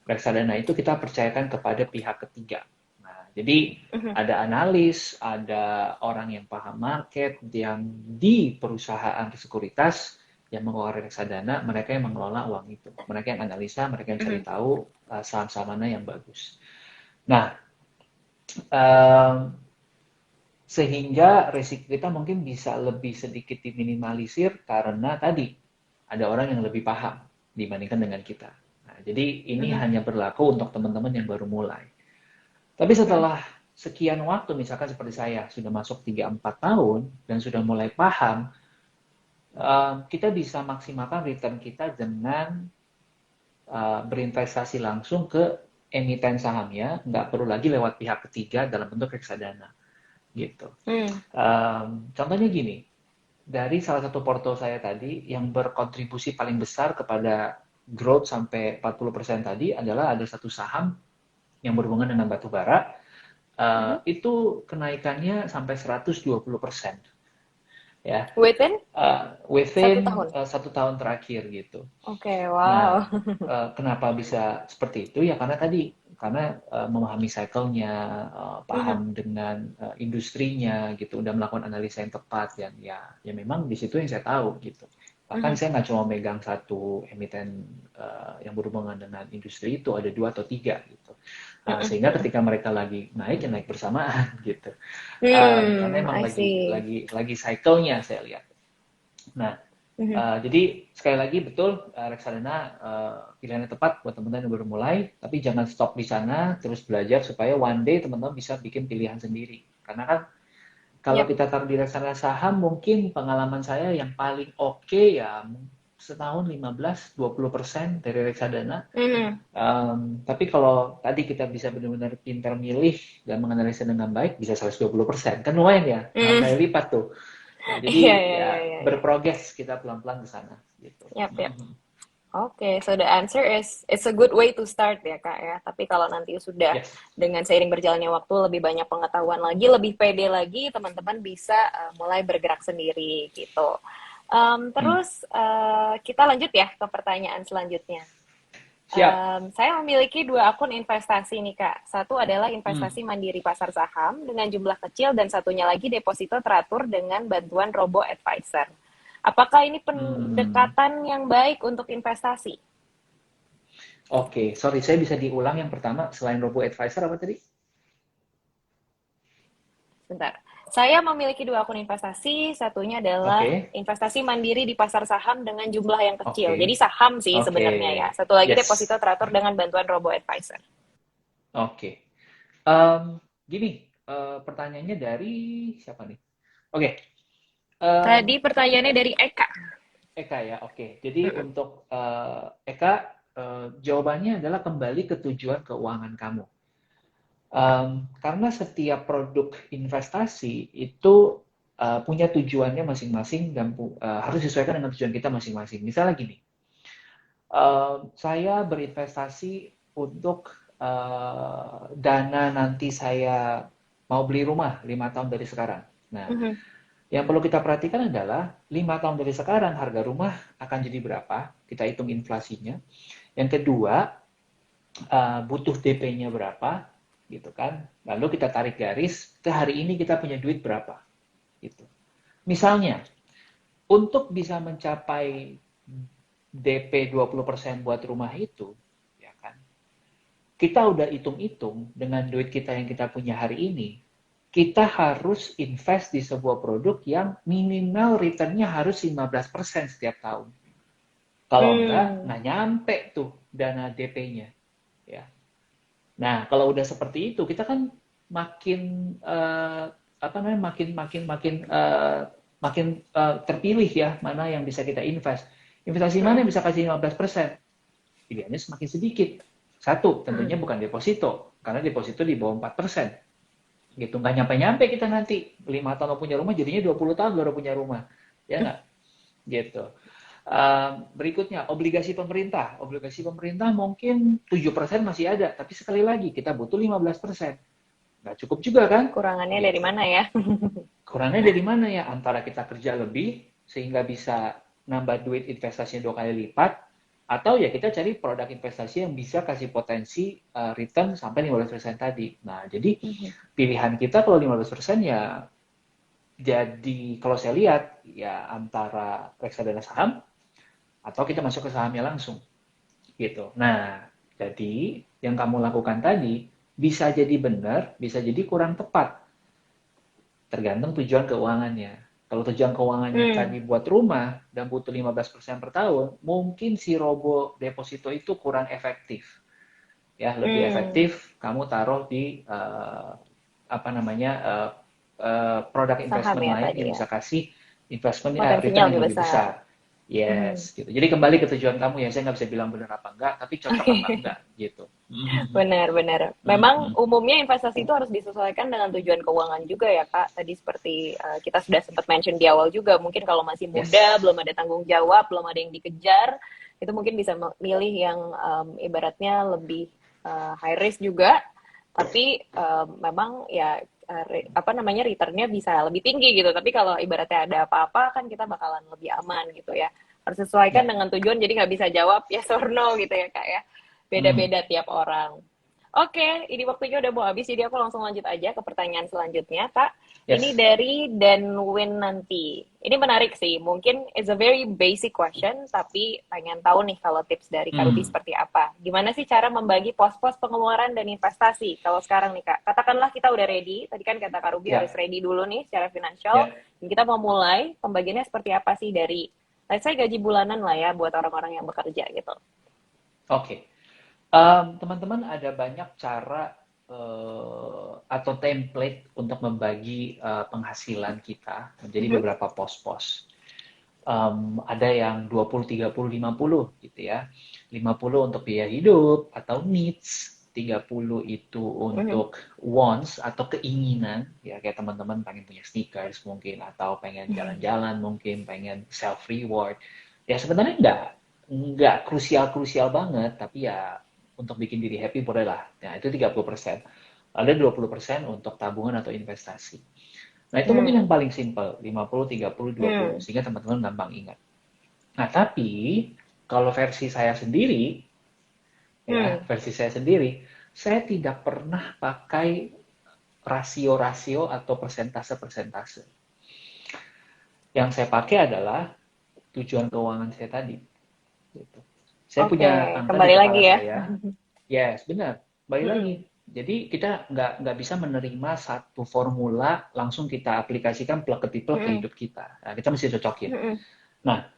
reksadana itu kita percayakan kepada pihak ketiga. Nah, jadi ada analis, ada orang yang paham market, yang di perusahaan sekuritas yang mengelola reksadana, mereka yang mengelola uang itu. Mereka yang analisa, mereka yang cari tahu saham-saham mana yang bagus. Nah, sehingga risiko kita mungkin bisa lebih sedikit diminimalisir karena tadi ada orang yang lebih paham dibandingkan dengan kita. Nah, jadi ini hanya berlaku untuk teman-teman yang baru mulai. Tapi setelah sekian waktu, misalkan seperti saya, sudah masuk 3-4 tahun dan sudah mulai paham, kita bisa maksimalkan return kita dengan berinvestasi langsung ke emiten sahamnya, nggak perlu lagi lewat pihak ketiga dalam bentuk reksadana. Gitu. Contohnya gini, dari salah satu porto saya tadi, yang berkontribusi paling besar kepada growth sampai 40% tadi adalah ada satu saham yang berhubungan dengan batu bara, itu kenaikannya sampai 120%. Ya, Within within 1 tahun. 1 tahun terakhir gitu. Oke, wow. Nah, kenapa bisa seperti itu? Ya karena memahami cycle-nya, paham dengan industrinya gitu, udah melakukan analisa yang tepat dan ya memang di situ yang saya tahu gitu. Bahkan saya nggak cuma megang satu emiten yang berhubungan dengan industri itu, ada 2 atau 3 gitu. Sehingga ketika mereka lagi naik, ya naik bersamaan gitu. Karena emang I see. lagi cycle-nya saya lihat. Nah, jadi sekali lagi betul reksadana pilihan yang tepat buat teman-teman yang baru mulai, tapi jangan stop di sana, terus belajar supaya one day teman-teman bisa bikin pilihan sendiri. Karena kan kalau Yep. kita taruh di reksadana saham, mungkin pengalaman saya yang paling oke ya setahun 15-20% dari reksadana. Tapi kalau tadi kita bisa benar-benar pintar milih dan menganalisa dengan baik, bisa 120%. Kan lumayan ya, 6 kali lipat tuh. Nah, jadi Iya, iya, ya iya, iya, iya. berprogres kita pelan-pelan ke sana gitu. Yep, yep. Oke, so the answer is it's a good way to start ya Kak ya. Tapi kalau nanti sudah Yes. dengan seiring berjalannya waktu lebih banyak pengetahuan lagi, lebih pede lagi, teman-teman bisa mulai bergerak sendiri gitu. Terus kita lanjut ya ke pertanyaan selanjutnya. Siap. Saya memiliki 2 akun investasi nih Kak. Satu adalah investasi mandiri pasar saham dengan jumlah kecil dan satunya lagi deposito teratur dengan bantuan robo advisor. Apakah ini Hmm. pendekatan yang baik untuk investasi? Oke, sorry, saya bisa diulang yang pertama selain robo advisor apa tadi? Bentar. Saya memiliki dua akun investasi, satunya adalah Oke, investasi mandiri di pasar saham dengan jumlah yang kecil. Jadi oke, saham sih oke, sebenarnya ya. Satu lagi deposito yes, teratur dengan bantuan robo advisor. oke. Em, Gini, pertanyaannya dari siapa nih? Oke, em, Tadi pertanyaannya dari Eka. Eka ya, oke. Jadi untuk Eka, jawabannya adalah kembali ke tujuan keuangan kamu. Karena setiap produk investasi itu punya tujuannya masing-masing dan harus disesuaikan dengan tujuan kita masing-masing. Misalnya gini, saya berinvestasi untuk dana nanti saya mau beli rumah 5 tahun dari sekarang. Nah, Mhm. yang perlu kita perhatikan adalah 5 tahun dari sekarang harga rumah akan jadi berapa? Kita hitung inflasinya. Yang kedua, butuh DP-nya berapa, gitu kan? Lalu kita tarik garis ke hari ini kita punya duit berapa, gitu. Misalnya, untuk bisa mencapai DP 20% buat rumah itu, ya kan? Kita udah hitung-hitung dengan duit kita yang kita punya hari ini, kita harus invest di sebuah produk yang minimal return-nya harus 15% setiap tahun. Kalau enggak, Hmm. nggak nyampe tuh dana DP-nya. Ya. Nah, kalau udah seperti itu, kita kan makin apa namanya, makin terpilih ya mana yang bisa kita invest. Investasi mana yang Mhm. bisa kasih 15%? Pilihannya semakin sedikit. Satu, tentunya Mhm. bukan deposito, karena deposito di bawah 4%. Gitu, nggak nyampe-nyampe kita nanti. 5 tahun punya rumah, jadinya 20 tahun baru punya rumah. Ya nggak? Gitu. Berikutnya, obligasi pemerintah. Obligasi pemerintah mungkin 7% masih ada, tapi sekali lagi kita butuh 15%. Nggak cukup juga kan? Kurangannya dari Gitu. mana ya? Kurangnya dari mana ya? Antara kita kerja lebih, sehingga bisa nambah duit investasinya 2 kali lipat, atau ya kita cari produk investasi yang bisa kasih potensi return sampai 15% tadi. Nah, jadi Mhm. pilihan kita kalau 15% ya, jadi kalau saya lihat ya antara reksadana saham atau kita masuk ke sahamnya langsung gitu. Nah, jadi yang kamu lakukan tadi bisa jadi benar, bisa jadi kurang tepat, tergantung tujuan keuangannya. Kalau tujuan keuangannya Hmm. tadi buat rumah dan butuh 15% per tahun, mungkin si robo deposito itu kurang efektif. Ya, lebih Hmm. efektif kamu taruh di apa namanya produk Saham investment ya lain tadi yang ya. bisa kasih investment Potensinya return yang lebih lebih besar. besar. Mhm. Yes, gitu. Jadi kembali ke tujuan kamu ya, saya nggak bisa bilang benar apa enggak, tapi cocok apa enggak gitu. Benar-benar. Memang umumnya investasi itu harus disesuaikan dengan tujuan keuangan juga ya, Kak. Tadi seperti kita sudah sempat mention di awal juga, mungkin kalau masih muda, Yes. belum ada tanggung jawab, belum ada yang dikejar, itu mungkin bisa milih yang ibaratnya lebih high risk juga, tapi memang ya apa namanya returnnya bisa lebih tinggi gitu. Tapi kalau ibaratnya ada apa-apa kan kita bakalan lebih aman gitu ya. Harus sesuaikan Ya. dengan tujuan, jadi nggak bisa jawab yes or no gitu ya, Kak ya. Hmm. Beda-beda tiap orang. Oke, ini waktunya udah mau habis, jadi aku langsung lanjut aja ke pertanyaan selanjutnya, Kak. Ini Yes. dari Danwin nanti. Ini menarik sih, mungkin it's a very basic question, tapi pengen tahu nih kalau tips dari Kak Ruby Hmm. seperti apa. Gimana sih cara membagi pos-pos pengeluaran dan investasi? Kalau sekarang nih, Kak, katakanlah kita udah ready, tadi kan kata Kak Ruby harus Ya. ready dulu nih secara finansial, Ya. dan kita mau mulai, pembagiannya seperti apa sih dari, let's say gaji bulanan lah ya, buat orang-orang yang bekerja gitu. Oke. Teman-teman ada banyak cara atau template untuk membagi penghasilan kita menjadi Mhm. beberapa pos-pos. Ada yang 20, 30, 50 gitu ya. 50 untuk biaya hidup atau needs, 30 itu Mhm. untuk wants atau keinginan, ya kayak teman-teman pengen punya sneakers mungkin, atau pengen jalan-jalan mungkin, pengen self reward. Ya sebenarnya nggak krusial-krusial banget, tapi ya untuk bikin diri happy boleh lah. Nah, itu 30%. Ada 20% untuk tabungan atau investasi. Nah, itu mungkin Hmm. yang paling simple, 50, 30, 20, Hmm. sehingga teman-teman gampang ingat. Nah, tapi kalau versi saya sendiri, ya, Hmm. versi saya tidak pernah pakai rasio-rasio atau persentase-persentase. Yang saya pakai adalah tujuan keuangan saya tadi. Gitu. Saya Oke, punya angka di kembali lagi kepala ya. saya. Yes, benar. Kembali lagi. Mm-mm. Jadi kita nggak bisa menerima satu formula langsung kita aplikasikan plek ketiplek ke Mm-mm. hidup kita. Nah, kita mesti cocokin. Mm-mm. Nah,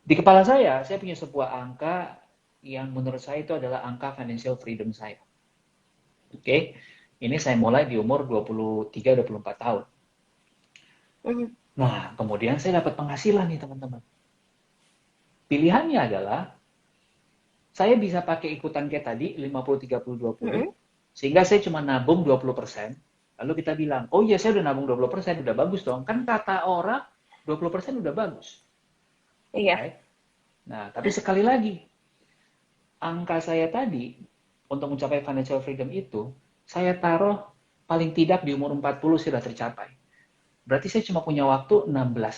di kepala saya punya sebuah angka yang menurut saya itu adalah angka financial freedom saya. Oke, ini saya mulai di umur 23-24 tahun. Mm-mm. Nah, kemudian saya dapat penghasilan nih teman-teman. Pilihannya adalah saya bisa pakai ikutan kayak tadi 50-30-20, Mm-mm. sehingga saya cuma nabung 20%. Lalu kita bilang, oh iya saya udah nabung 20%, udah bagus dong. Kan kata orang 20% udah bagus. Iya. Right? Nah, tapi sekali lagi, angka saya tadi untuk mencapai financial freedom itu, saya taruh paling tidak di umur 40 sudah tercapai. Berarti saya cuma punya waktu 16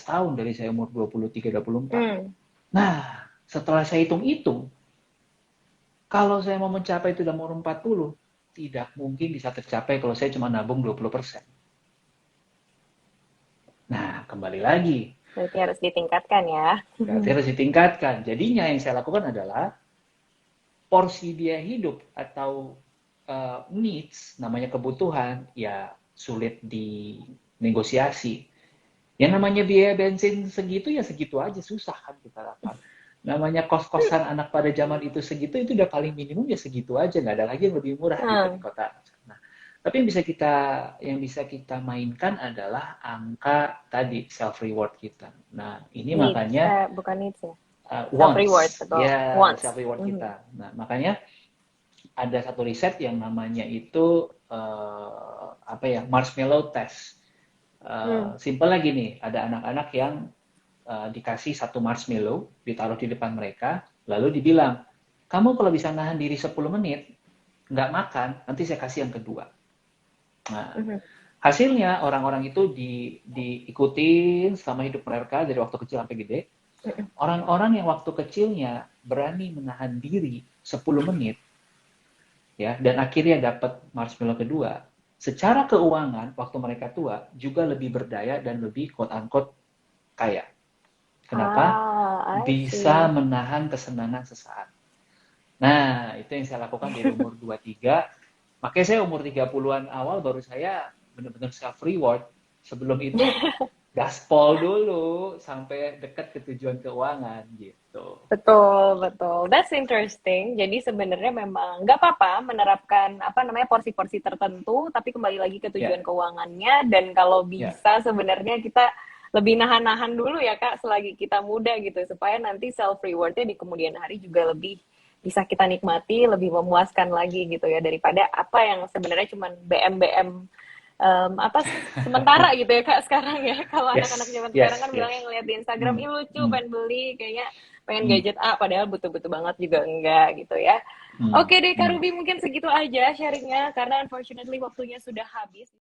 tahun dari saya umur 23-24. Mm. Nah, setelah saya hitung-hitung, kalau saya mau mencapai itu dalam umur 40, tidak mungkin bisa tercapai kalau saya cuma nabung 20%. Nah, kembali lagi. Berarti harus ditingkatkan ya. Berarti harus ditingkatkan. Jadinya yang saya lakukan adalah porsi biaya hidup atau needs, namanya kebutuhan, ya sulit dinegosiasi. Yang namanya biaya bensin segitu ya segitu aja, susah kan kita dapat. Namanya kos-kosan anak pada zaman itu segitu, itu udah paling minimum ya segitu aja, nggak ada lagi yang lebih murah gitu di Hmm. kota. Nah, tapi yang bisa kita mainkan adalah angka tadi self reward kita. Nah, ini Needs, makanya bukan needs ya. Self reward, wants, betul. ya Wants. self reward Mhm. kita. Nah, makanya ada satu riset yang namanya itu apa ya, marshmallow test. Hmm. Simple lagi nih, ada anak-anak yang dikasih satu marshmallow, ditaruh di depan mereka, lalu dibilang, kamu kalau bisa nahan diri 10 menit, nggak makan, nanti saya kasih yang kedua. Nah, Mhm. hasilnya orang-orang itu diikutin selama hidup mereka, dari waktu kecil sampai gede. Mhm. Orang-orang yang waktu kecilnya berani menahan diri 10 menit, ya, dan akhirnya dapat marshmallow kedua, secara keuangan, waktu mereka tua, juga lebih berdaya dan lebih quote-unquote kaya. Kenapa? Ah, I Bisa see. menahan kesenangan sesaat. Nah, itu yang saya lakukan dari umur 23. Makanya saya umur 30-an awal baru saya benar-benar self reward. Sebelum itu gaspol dulu sampai dekat ke tujuan keuangan gitu. Betul, betul. That's interesting. Jadi sebenarnya memang nggak apa-apa menerapkan apa namanya porsi-porsi tertentu, tapi kembali lagi ke tujuan Ya, keuangannya dan kalau ya, bisa sebenarnya kita lebih nahan-nahan dulu ya Kak selagi kita muda gitu supaya nanti self rewardnya di kemudian hari juga lebih bisa kita nikmati, lebih memuaskan lagi gitu ya daripada apa yang sebenarnya cuman BM-BM apa sementara gitu ya Kak sekarang ya. Kalau anak-anak yes, zaman sekarang yes, kan bilangnya yes. ngeliat di Instagram, Hmm, ih lucu, hmm, pengen beli, kayaknya pengen hmm, gadget A, padahal butuh-butuh banget juga enggak gitu ya. hmm, Oke deh Kak hmm. Ruby, mungkin segitu aja sharingnya, karena unfortunately waktunya sudah habis.